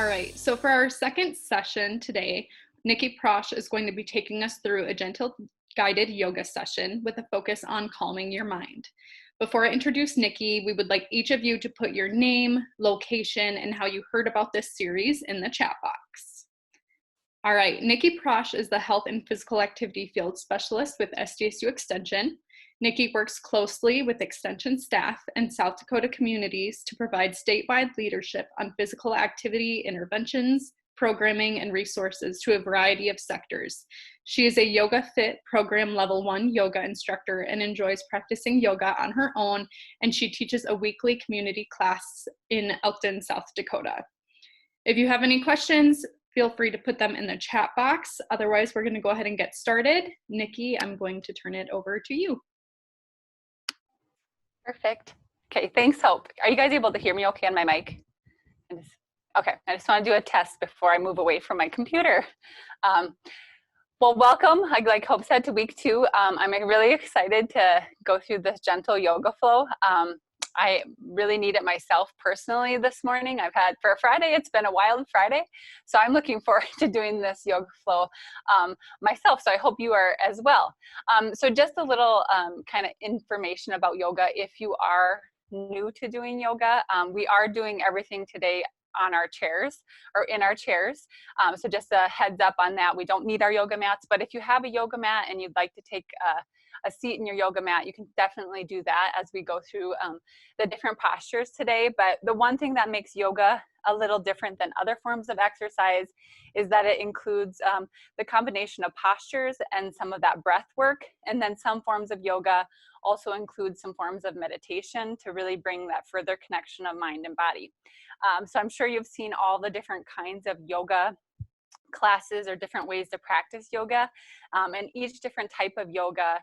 All right, so for our second session today, Nikki Prosh is going to be taking us through a gentle guided yoga session with a focus on calming your mind. Before I introduce Nikki, we would like each of you to put your name, location, and how you heard about this series in the chat box. All right, Nikki Prosh is the Health and Physical Activity Field Specialist with SDSU Extension. Nikki works closely with Extension staff and South Dakota communities to provide statewide leadership on physical activity interventions, programming, and resources to a variety of sectors. She is a Yoga Fit Program Level 1 yoga instructor and enjoys practicing yoga on her own, and she teaches a weekly community class in Elkton, South Dakota. If you have any questions, feel free to put them in the chat box. Otherwise, we're going to go ahead and get started. Nikki, I'm going to turn it over to you. Perfect. Okay, thanks, Hope. Are you guys able to hear me okay on my mic? Okay, I just want to do a test before I move away from my computer. Well, welcome, like Hope said, to week 2. I'm really excited to go through this gentle yoga flow. I really need it myself personally this morning. For a Friday, it's been a wild Friday. So I'm looking forward to doing this yoga flow myself. So I hope you are as well. So just a little kind of information about yoga. If you are new to doing yoga, we are doing everything today on our chairs or in our chairs. So just a heads up on that. We don't need our yoga mats, but if you have a yoga mat and you'd like to take a seat in your yoga mat, you can definitely do that as we go through the different postures today. But the one thing that makes yoga a little different than other forms of exercise is that it includes the combination of postures and some of that breath work. And then some forms of yoga also include some forms of meditation to really bring that further connection of mind and body. So I'm sure you've seen all the different kinds of yoga classes or different ways to practice yoga. And each different type of yoga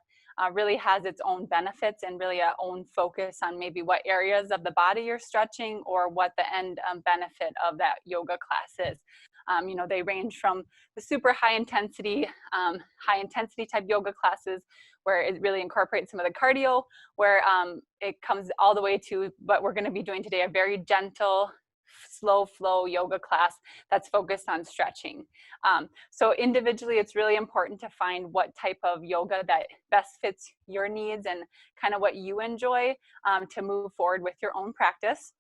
really has its own benefits and really a own focus on maybe what areas of the body you're stretching or what the end benefit of that yoga class is. You know, they range from the super high intensity type yoga classes where it really incorporates some of the cardio, where it comes all the way to what we're going to be doing today, a very gentle, slow flow yoga class that's focused on stretching. So individually, it's really important to find what type of yoga that best fits your needs and kind of what you enjoy to move forward with your own practice.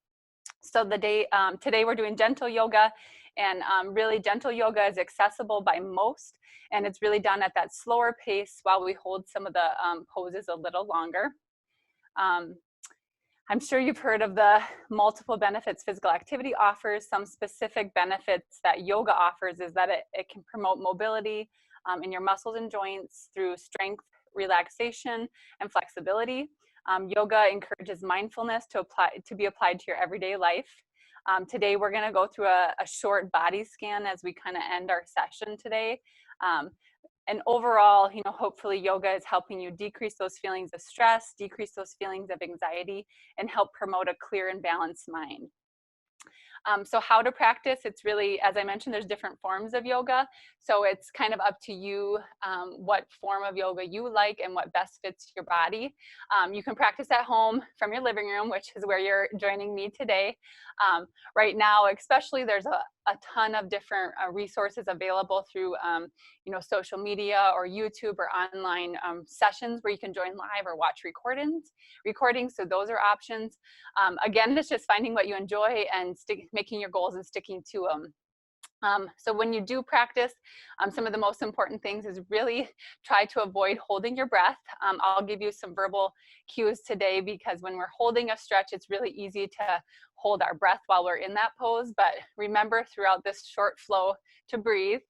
So today we're doing gentle yoga, and really gentle yoga is accessible by most, and it's really done at that slower pace while we hold some of the poses a little longer. I'm sure you've heard of the multiple benefits physical activity offers. Some specific benefits that yoga offers is that it can promote mobility in your muscles and joints through strength, relaxation, and flexibility. Yoga encourages mindfulness to be applied to your everyday life. Today, we're going to go through a short body scan as we kind of end our session today. And overall, you know, hopefully yoga is helping you decrease those feelings of stress, decrease those feelings of anxiety, and help promote a clear and balanced mind. So how to practice, it's really, as I mentioned, there's different forms of yoga. So it's kind of up to you what form of yoga you like and what best fits your body. You can practice at home from your living room, which is where you're joining me today. Right now, especially, there's a ton of different resources available through you know, social media or YouTube or online sessions where you can join live or watch recordings. So those are options. Again, it's just finding what you enjoy and making your goals and sticking to them. So when you do practice, some of the most important things is really try to avoid holding your breath. I'll give you some verbal cues today, because when we're holding a stretch, it's really easy to hold our breath while we're in that pose. But remember throughout this short flow to breathe.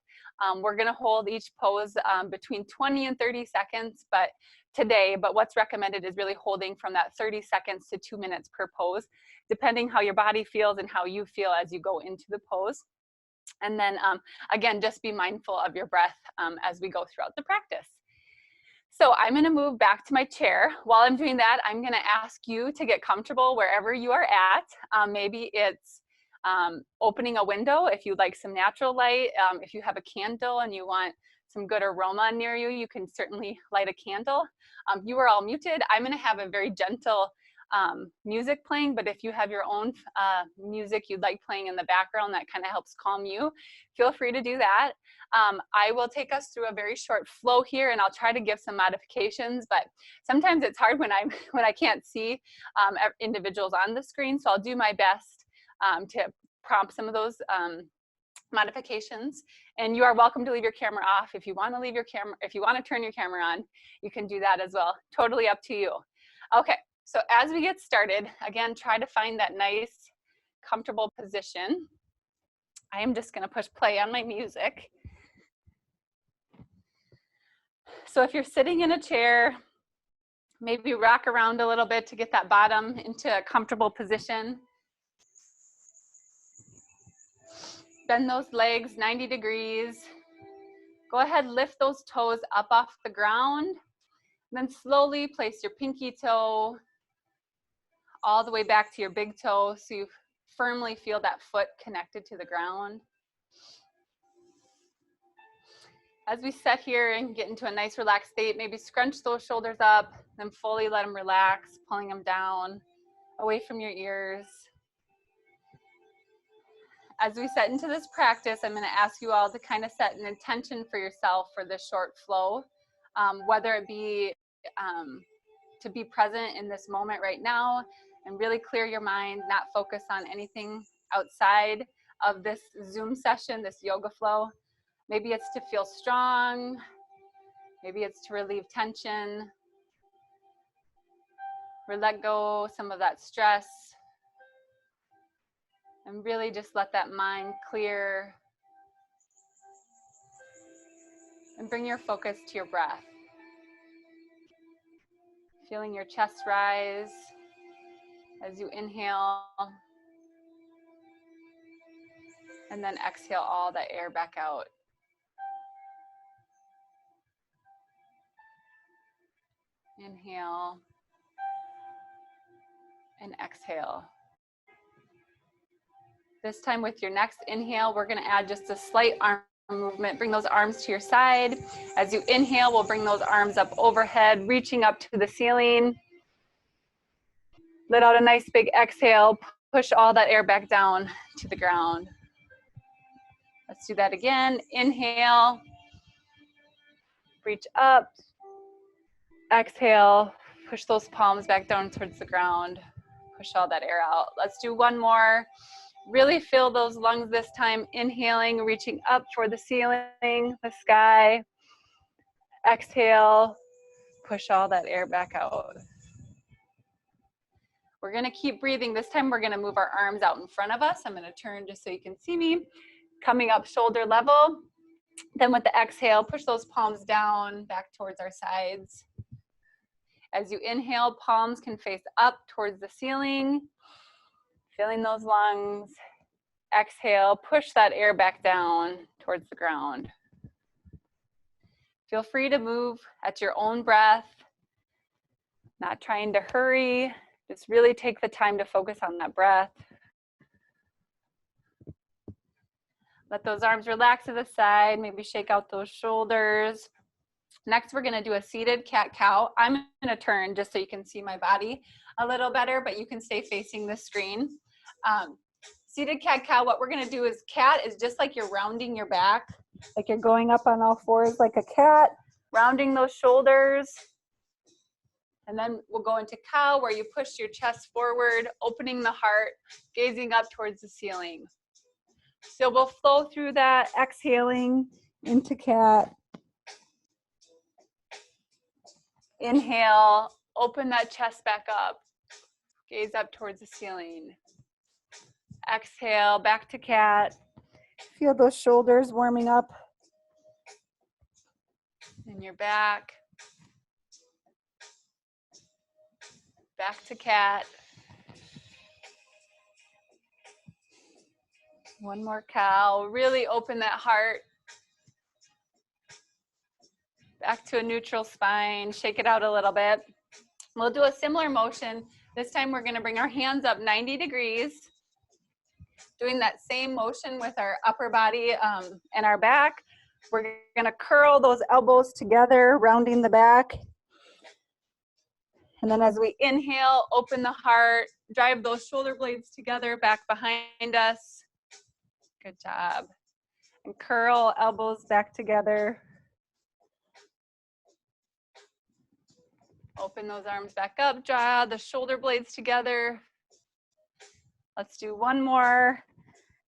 We're going to hold each pose between 20 and 30 seconds but what's recommended is really holding from that 30 seconds to 2 minutes per pose, depending how your body feels and how you feel as you go into the pose. And then again, just be mindful of your breath as we go throughout the practice. So I'm going to move back to my chair. While I'm doing that, I'm going to ask you to get comfortable wherever you are at. Maybe it's opening a window if you'd like some natural light. If you have a candle and you want some good aroma near you, you can certainly light a candle. You are all muted. I'm going to have a very gentle music playing, but if you have your own music you'd like playing in the background that kind of helps calm you, feel free to do that. I will take us through a very short flow here, and I'll try to give some modifications, but sometimes it's hard when I can't see individuals on the screen, so I'll do my best to prompt some of those modifications. And you are welcome to leave your camera off. If you want to leave your camera, if you want to turn your camera on, you can do that as well. Totally up to you. Okay, so as we get started, again, try to find that nice, comfortable position. I am just going to push play on my music. So if you're sitting in a chair, maybe rock around a little bit to get that bottom into a comfortable position. Bend those legs 90 degrees. Go ahead, lift those toes up off the ground. Then slowly place your pinky toe all the way back to your big toe so you firmly feel that foot connected to the ground. As we sit here and get into a nice relaxed state, maybe scrunch those shoulders up, then fully let them relax, pulling them down, away from your ears. As we set into this practice, I'm going to ask you all to kind of set an intention for yourself for this short flow, whether it be to be present in this moment right now and really clear your mind, not focus on anything outside of this Zoom session, this yoga flow. Maybe it's to feel strong, maybe it's to relieve tension, or let go some of that stress, and really just let that mind clear and bring your focus to your breath. Feeling your chest rise as you inhale, and then exhale all the air back out. Inhale and exhale. This time with your next inhale, we're going to add just a slight arm movement. Bring those arms to your side. As you inhale, we'll bring those arms up overhead, reaching up to the ceiling. Let out a nice big exhale. Push all that air back down to the ground. Let's do that again. Inhale. Reach up. Exhale. Push those palms back down towards the ground. Push all that air out. Let's do one more. Really fill those lungs this time. Inhaling, reaching up toward the ceiling, the sky. Exhale, push all that air back out. We're gonna keep breathing. This time we're gonna move our arms out in front of us. I'm gonna turn just so you can see me. Coming up shoulder level. Then with the exhale, push those palms down, back towards our sides. As you inhale, palms can face up towards the ceiling. Filling those lungs. Exhale, push that air back down towards the ground. Feel free to move at your own breath, not trying to hurry. Just really take the time to focus on that breath. Let those arms relax to the side, maybe shake out those shoulders. Next, we're gonna do a seated cat-cow. I'm gonna turn just so you can see my body a little better, but you can stay facing the screen. Seated cat-cow, what we're gonna do is cat is just like you're rounding your back, like you're going up on all fours like a cat, rounding those shoulders. And then we'll go into cow where you push your chest forward, opening the heart, gazing up towards the ceiling. So we'll flow through that, exhaling into cat. Inhale, open that chest back up, gaze up towards the ceiling. Exhale, back to cat. Feel those shoulders warming up in your back. Back to cat. One more cow. Really open that heart. Back to a neutral spine. Shake it out a little bit. We'll do a similar motion. This time we're going to bring our hands up 90 degrees. Doing that same motion with our upper body and our back. We're going to curl those elbows together, rounding the back. And then as we inhale, open the heart, drive those shoulder blades together back behind us. Good job. And curl elbows back together. Open those arms back up, draw the shoulder blades together. Let's do one more.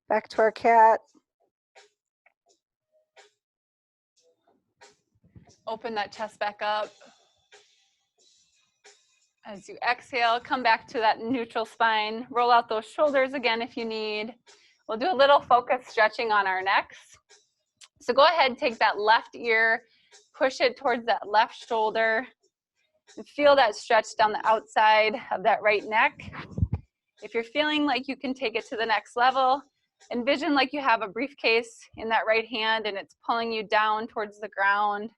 Back to our cat. Open that chest back up. As you exhale, come back to that neutral spine. Roll out those shoulders again if you need. We'll do a little focus stretching on our necks. So go ahead, take that left ear, push it towards that left shoulder, and feel that stretch down the outside of that right neck. If you're feeling like you can take it to the next level, envision like you have a briefcase in that right hand and it's pulling you down towards the ground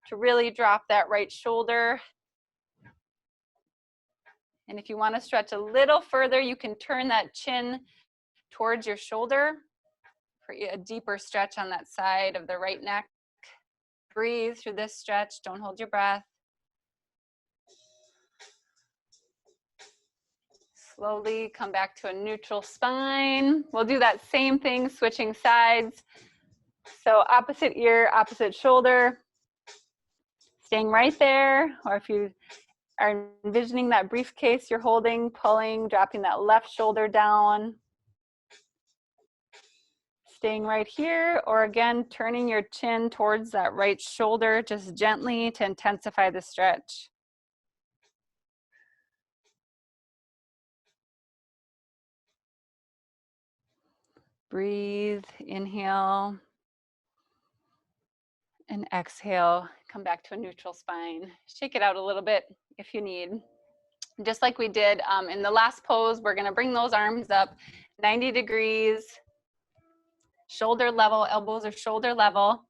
to really drop that right shoulder. And if you want to stretch a little further, you can turn that chin towards your shoulder for a deeper stretch on that side of the right neck. Breathe through this stretch. Don't hold your breath. Slowly come back to a neutral spine. We'll do that same thing, switching sides. So opposite ear, opposite shoulder. Staying right there, or if you are envisioning that briefcase you're holding, pulling, dropping that left shoulder down. Staying right here, or again, turning your chin towards that right shoulder, just gently to intensify the stretch. Breathe, inhale, and exhale. Come back to a neutral spine. Shake it out a little bit if you need. Just like we did in the last pose, we're gonna bring those arms up 90 degrees, shoulder level, elbows are shoulder level.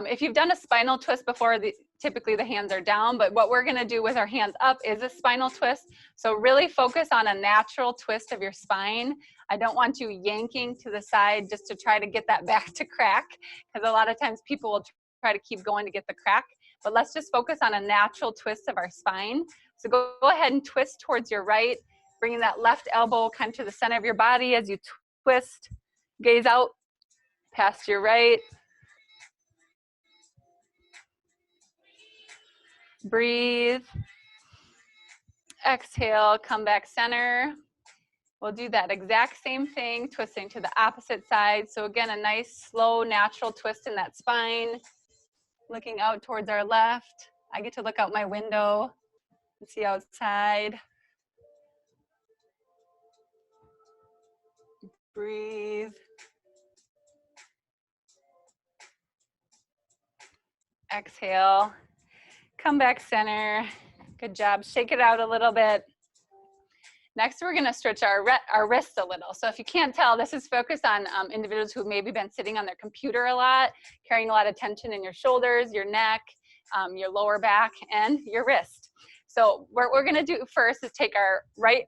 If you've done a spinal twist before, typically the hands are down, but what we're gonna do with our hands up is a spinal twist. So really focus on a natural twist of your spine. I don't want you yanking to the side just to try to get that back to crack, because a lot of times people will try to keep going to get the crack, but let's just focus on a natural twist of our spine. So go ahead and twist towards your right, bringing that left elbow kind of to the center of your body as you twist. Gaze out past your right. Breathe. Exhale, come back center. We'll do that exact same thing, twisting to the opposite side. So again, a nice, slow, natural twist in that spine. Looking out towards our left. I get to look out my window and see outside. Breathe. Exhale. Come back center. Good job. Shake it out a little bit. Next, we're going to stretch our wrists a little. So if you can't tell, this is focused on individuals who've maybe been sitting on their computer a lot, carrying a lot of tension in your shoulders, your neck, your lower back, and your wrist. So what we're going to do first is take our right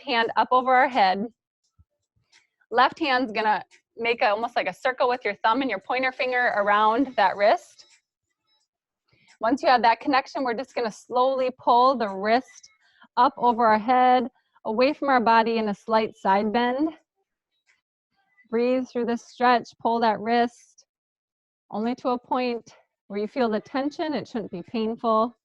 hand up over our head. Left hand's going to make almost like a circle with your thumb and your pointer finger around that wrist. Once you have that connection, we're just going to slowly pull the wrist up over our head, away from our body in a slight side bend. Breathe through this stretch, pull that wrist only to a point where you feel the tension. It shouldn't be painful.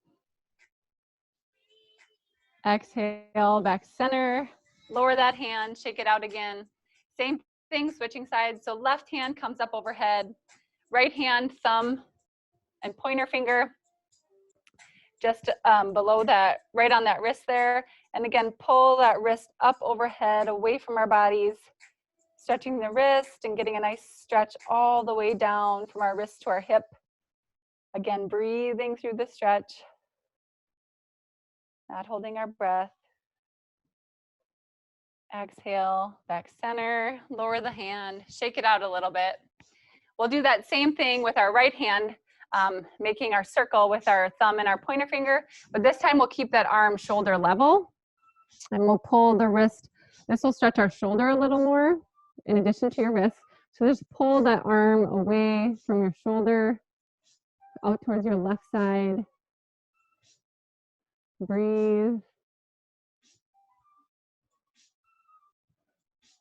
Exhale, back center. Lower that hand, shake it out again. Same thing, switching sides. So left hand comes up overhead, right hand, thumb, and pointer finger just below that, right on that wrist there. And again, pull that wrist up overhead, away from our bodies, stretching the wrist and getting a nice stretch all the way down from our wrist to our hip. Again, breathing through the stretch, not holding our breath. Exhale, back center, lower the hand, shake it out a little bit. We'll do that same thing with our right hand, making our circle with our thumb and our pointer finger, but this time we'll keep that arm shoulder level and we'll pull the wrist. This will stretch our shoulder a little more in addition to your wrist. So just pull that arm away from your shoulder out towards your left side. Breathe.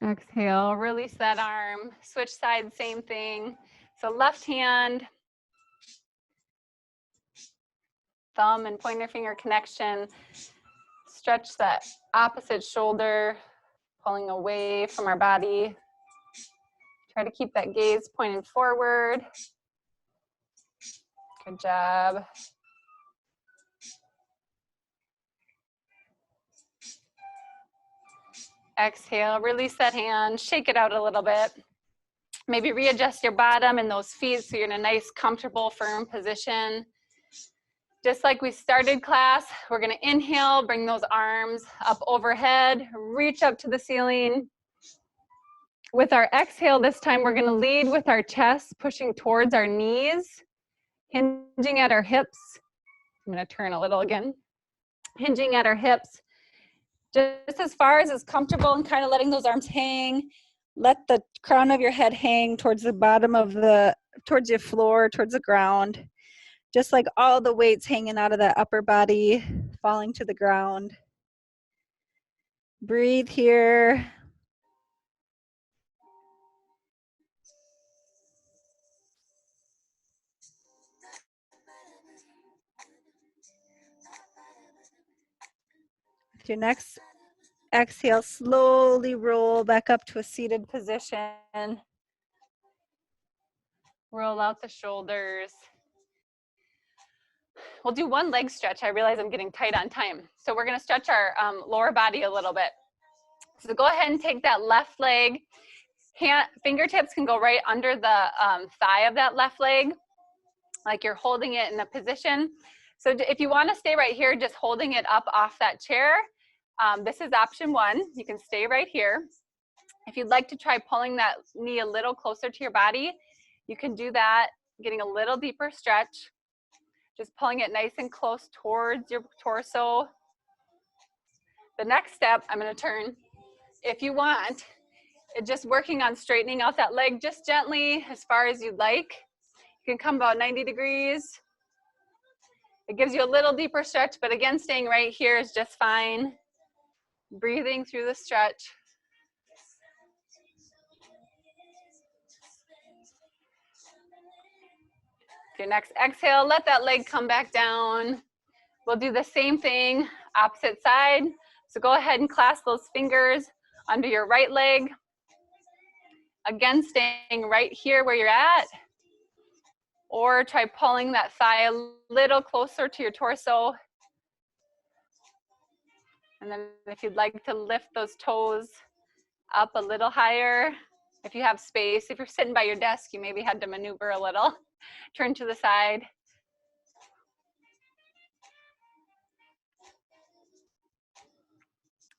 Exhale, release that arm. Switch sides, same thing. So left hand, thumb and pointer finger connection. Stretch that opposite shoulder, pulling away from our body. Try to keep that gaze pointing forward. Good job. Exhale, release that hand, shake it out a little bit. Maybe readjust your bottom and those feet so you're in a nice, comfortable, firm position. Just like we started class, we're gonna inhale, bring those arms up overhead, reach up to the ceiling. With our exhale this time, we're gonna lead with our chest pushing towards our knees, hinging at our hips. I'm gonna turn a little again. Hinging at our hips, just as far as is comfortable and kind of letting those arms hang. Let the crown of your head hang towards the bottom of towards your floor, towards the ground. Just like all the weights hanging out of the upper body, falling to the ground. Breathe here. With your next exhale, slowly roll back up to a seated position. Roll out the shoulders. We'll do one leg stretch. I realize I'm getting tight on time. So we're gonna stretch our lower body a little bit. So go ahead and take that left leg. Fingertips can go right under the thigh of that left leg, like you're holding it in a position. So if you wanna stay right here, just holding it up off that chair, this is option one. You can stay right here. If you'd like to try pulling that knee a little closer to your body, you can do that, getting a little deeper stretch. Just pulling it nice and close towards your torso. The next step, I'm gonna turn. If you want, just working on straightening out that leg just gently as far as you'd like. You can come about 90 degrees. It gives you a little deeper stretch, but again, staying right here is just fine. Breathing through the stretch. Your next exhale, let that leg come back down. We'll do the same thing, opposite side. So go ahead and clasp those fingers under your right leg. Again, staying right here where you're at. Or try pulling that thigh a little closer to your torso. And then if you'd like to lift those toes up a little higher, if you have space, if you're sitting by your desk, you maybe had to maneuver a little. Turn to the side.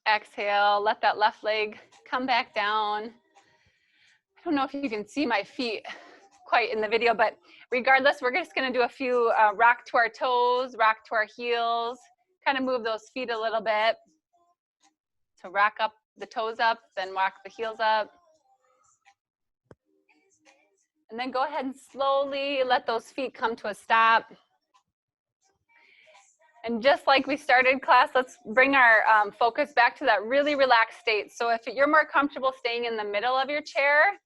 Exhale, let that left leg come back down. I don't know if you can see my feet quite in the video, but regardless, we're just gonna do a few rock to our toes, rock to our heels, kind of move those feet a little bit. So rock up the toes up, then rock the heels up. And then go ahead and slowly let those feet come to a stop. And just like we started class, let's bring our focus back to that really relaxed state. So if you're more comfortable staying in the middle of your chair,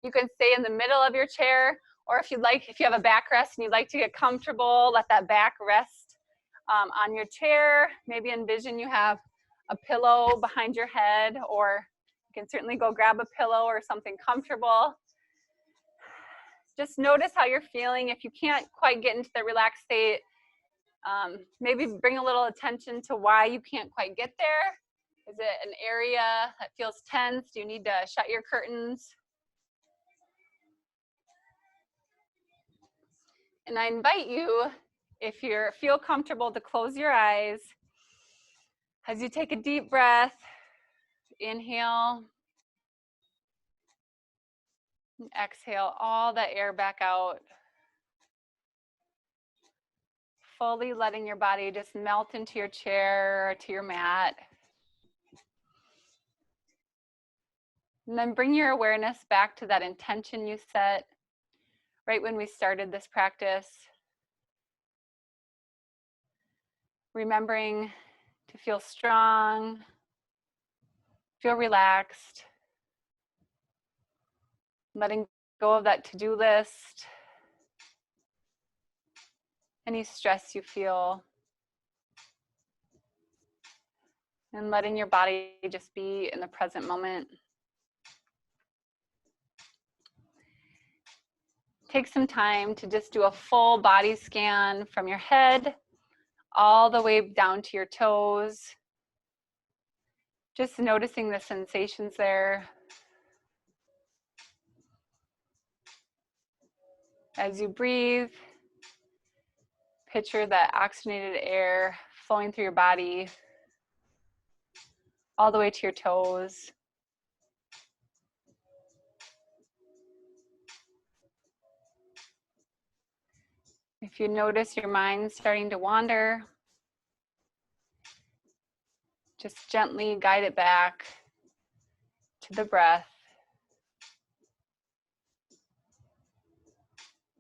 you can stay in the middle of your chair. Or if you'd like, if you have a backrest and you'd like to get comfortable, let that back rest on your chair. Maybe envision you have a pillow behind your head, or you can certainly go grab a pillow or something comfortable. Just notice how you're feeling. If you can't quite get into the relaxed state, maybe bring a little attention to why you can't quite get there. Is it an area that feels tense? Do you need to shut your curtains? And I invite you, if you feel comfortable, to close your eyes as you take a deep breath. Inhale. And exhale all that air back out. Fully letting your body just melt into your chair or to your mat. And then bring your awareness back to that intention you set right when we started this practice. remembering to feel strong, feel relaxed, letting go of that to-do list, any stress you feel, and letting your body just be in the present moment. Take some time to just do a full body scan from your head all the way down to your toes. Just noticing the sensations there. As you breathe, picture that oxygenated air flowing through your body all the way to your toes. If you notice your mind starting to wander, just gently guide it back to the breath.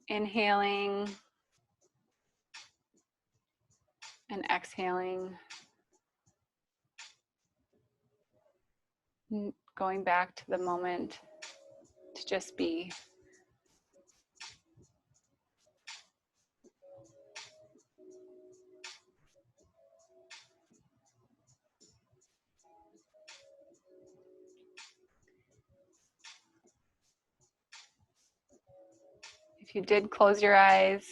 Inhaling and exhaling. Going back to the moment to just be. If you did close your eyes,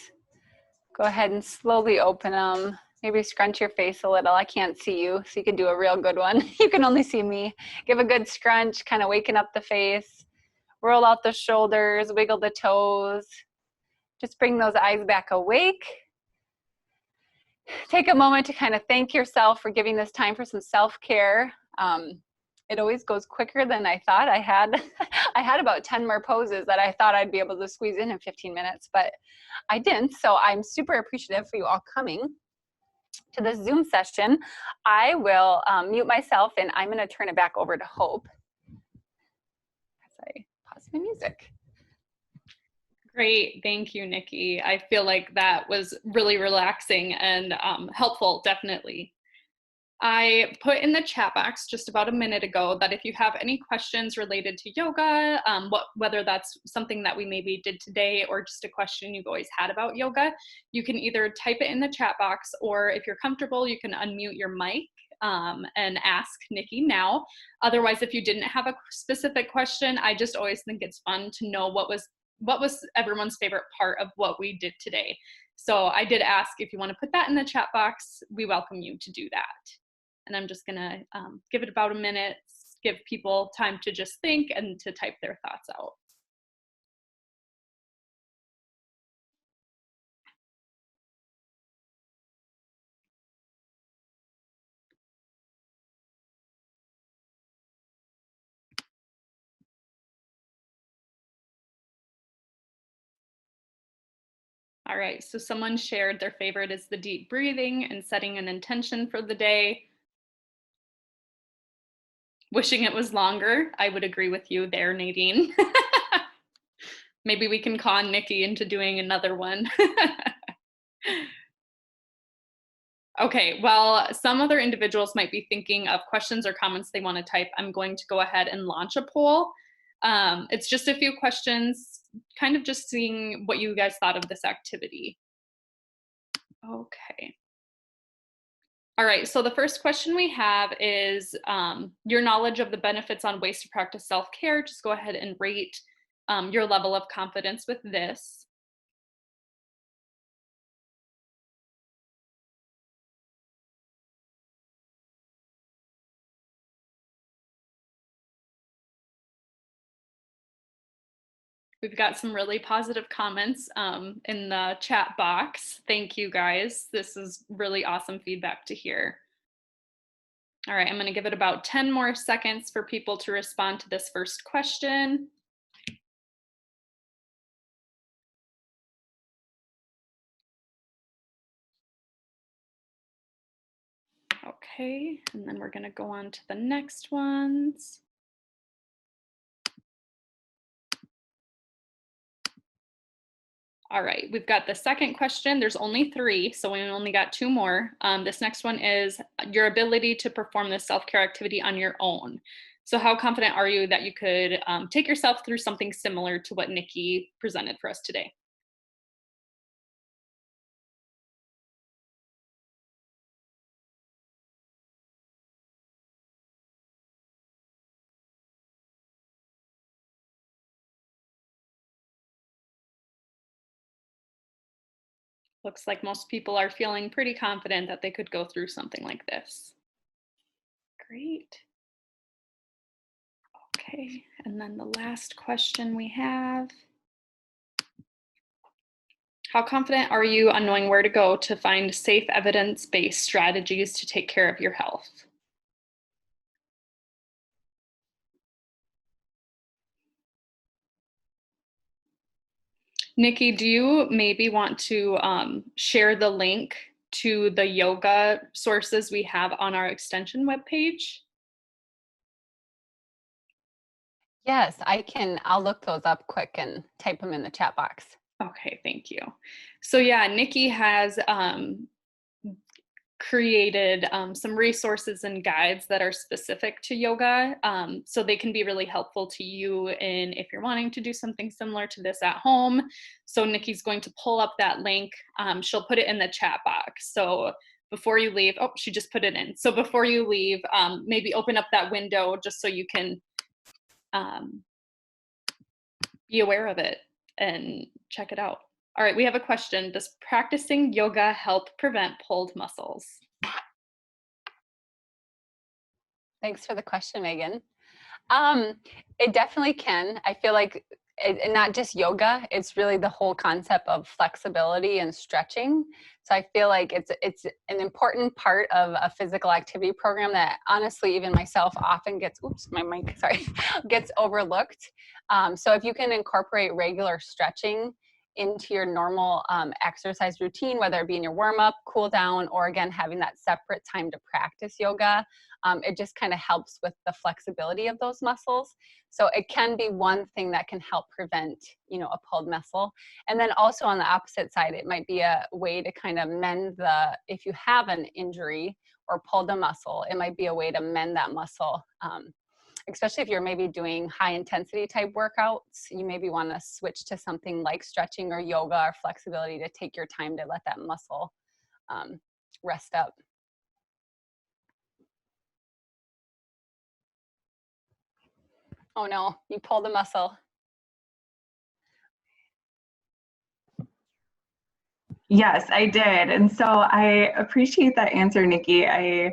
go ahead and slowly open them. Maybe scrunch your face a little. I can't see you, so you can do a real good one. You can only see me. Give a good scrunch, kind of waking up the face. Roll out the shoulders, wiggle the toes. Just bring those eyes back awake. Take a moment to kind of thank yourself for giving this time for some self-care. It always goes quicker than I thought. I had about 10 more poses that I thought I'd be able to squeeze in 15 minutes, but I didn't. So I'm super appreciative for you all coming to this Zoom session. I will mute myself and I'm going to turn it back over to Hope as I pause my music. Great, thank you, Nikki. I feel like that was really relaxing and helpful, definitely. I put in the chat box just about a minute ago that if you have any questions related to yoga, whether that's something that we maybe did today or just a question you've always had about yoga, you can either type it in the chat box, or if you're comfortable, you can unmute your mic and ask Nikki now. Otherwise, if you didn't have a specific question, I just always think it's fun to know what was everyone's favorite part of what we did today. So I did ask if you want to put that in the chat box, we welcome you to do that. And I'm just gonna give it about a minute, give people time to just think and to type their thoughts out. All right, so someone shared their favorite is the deep breathing and setting an intention for the day. Wishing it was longer. I would agree with you there, Nadine. Maybe we can con Nikki into doing another one. Okay, well, some other individuals might be thinking of questions or comments they want to type. I'm going to go ahead and launch a poll. It's just a few questions, kind of just seeing what you guys thought of this activity. Okay. All right, so the first question we have is your knowledge of the benefits on ways to practice self-care. Just go ahead and rate your level of confidence with this. We've got some really positive comments in the chat box. Thank you guys. This is really awesome feedback to hear. All right, I'm going to give it about 10 more seconds for people to respond to this first question. Okay, and then we're going to go on to the next ones. All right, we've got the second question. There's only 3, so we only got 2 more. This next one is your ability to perform this self-care activity on your own. So how confident are you that you could take yourself through something similar to what Nikki presented for us today? Looks like most people are feeling pretty confident that they could go through something like this. Great. Okay, and then the last question we have. How confident are you on knowing where to go to find safe evidence-based strategies to take care of your health? Nikki, do you maybe want to share the link to the yoga sources we have on our extension webpage? Yes, I can. I'll look those up quick and type them in the chat box. Okay, thank you. So yeah, Nikki has created some resources and guides that are specific to yoga. So they can be really helpful to you in if you're wanting to do something similar to this at home. So Nikki's going to pull up that link. She'll put it in the chat box. So before you leave, oh, she just put it in. So before you leave, maybe open up that window just so you can be aware of it and check it out. All right, we have a question. Does practicing yoga help prevent pulled muscles? Thanks for the question, Megan. It definitely can. I feel like and not just yoga, it's really the whole concept of flexibility and stretching. So I feel like it's an important part of a physical activity program that honestly, even myself often gets, oops, my mic, sorry, gets overlooked. So if you can incorporate regular stretching into your normal exercise routine, whether it be in your warm up, cool down, or again, having that separate time to practice yoga, it just kind of helps with the flexibility of those muscles. So it can be one thing that can help prevent, a pulled muscle. And then also on the opposite side, it might be a way to kind of mend if you have an injury or pulled a muscle, it might be a way to mend that muscle. Especially if you're maybe doing high intensity type workouts, you maybe want to switch to something like stretching or yoga or flexibility to take your time to let that muscle rest up. Oh no, you pulled a muscle. Yes, I did. And so I appreciate that answer, Nikki. I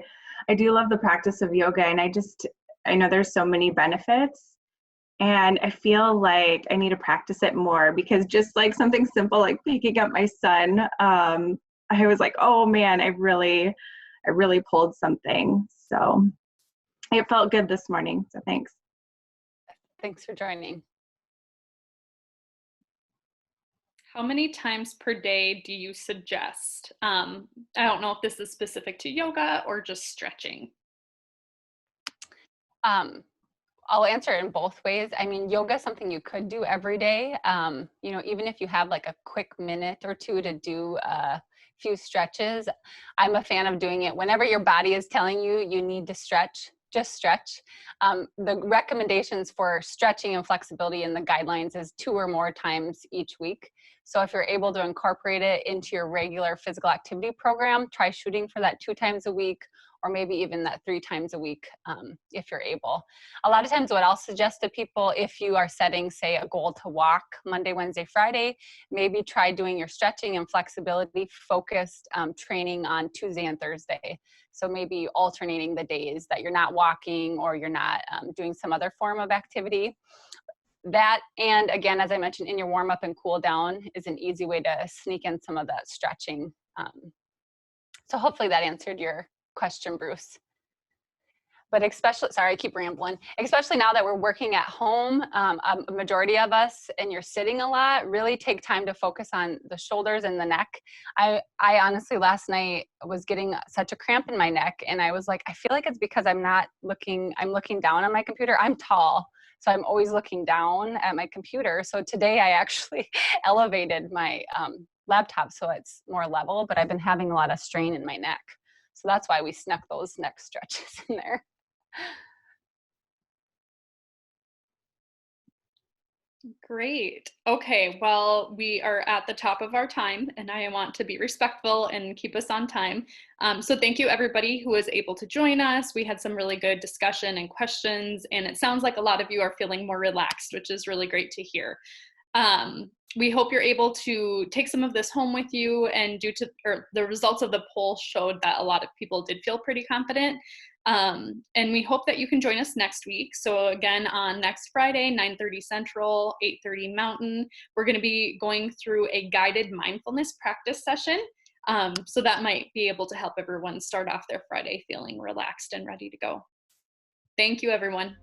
do love the practice of yoga, and I know there's so many benefits, and I feel like I need to practice it more, because just like something simple like picking up my son, I was like, oh man, I really pulled something. So it felt good this morning. So thanks. Thanks for joining. How many times per day do you suggest? I don't know if this is specific to yoga or just stretching. I'll answer it in both ways. I mean, yoga is something you could do every day. Even if you have like a quick minute or two to do a few stretches, I'm a fan of doing it whenever your body is telling you you need to stretch. Just stretch. The recommendations for stretching and flexibility in the guidelines is 2 or more times each week. So if you're able to incorporate it into your regular physical activity program, try shooting for that 2 times a week, or maybe even that 3 times a week if you're able. A lot of times what I'll suggest to people, if you are setting, say, a goal to walk Monday, Wednesday, Friday, maybe try doing your stretching and flexibility focused training on Tuesday and Thursday. So maybe alternating the days that you're not walking or you're not doing some other form of activity. That, and again, as I mentioned, in your warm up and cool down is an easy way to sneak in some of that stretching. So hopefully that answered your question, Bruce. But especially, sorry, I keep rambling, especially now that we're working at home, a majority of us, and you're sitting a lot, really take time to focus on the shoulders and the neck. I honestly, last night was getting such a cramp in my neck, and I was like, I feel like it's because I'm looking down on my computer. I'm tall, So I'm always looking down at my computer. So today I actually elevated my laptop so it's more level, but I've been having a lot of strain in my neck. So that's why we snuck those neck stretches in there. Great. Okay, well, we are at the top of our time, and I want to be respectful and keep us on time. So thank you, everybody who was able to join us. We had some really good discussion and questions, and it sounds like a lot of you are feeling more relaxed, which is really great to hear. We hope you're able to take some of this home with you, and the results of the poll showed that a lot of people did feel pretty confident. And we hope that you can join us next week. So again, on next Friday, 9:30 Central, 8:30 Mountain, we're going to be going through a guided mindfulness practice session. So that might be able to help everyone start off their Friday feeling relaxed and ready to go. Thank you, everyone.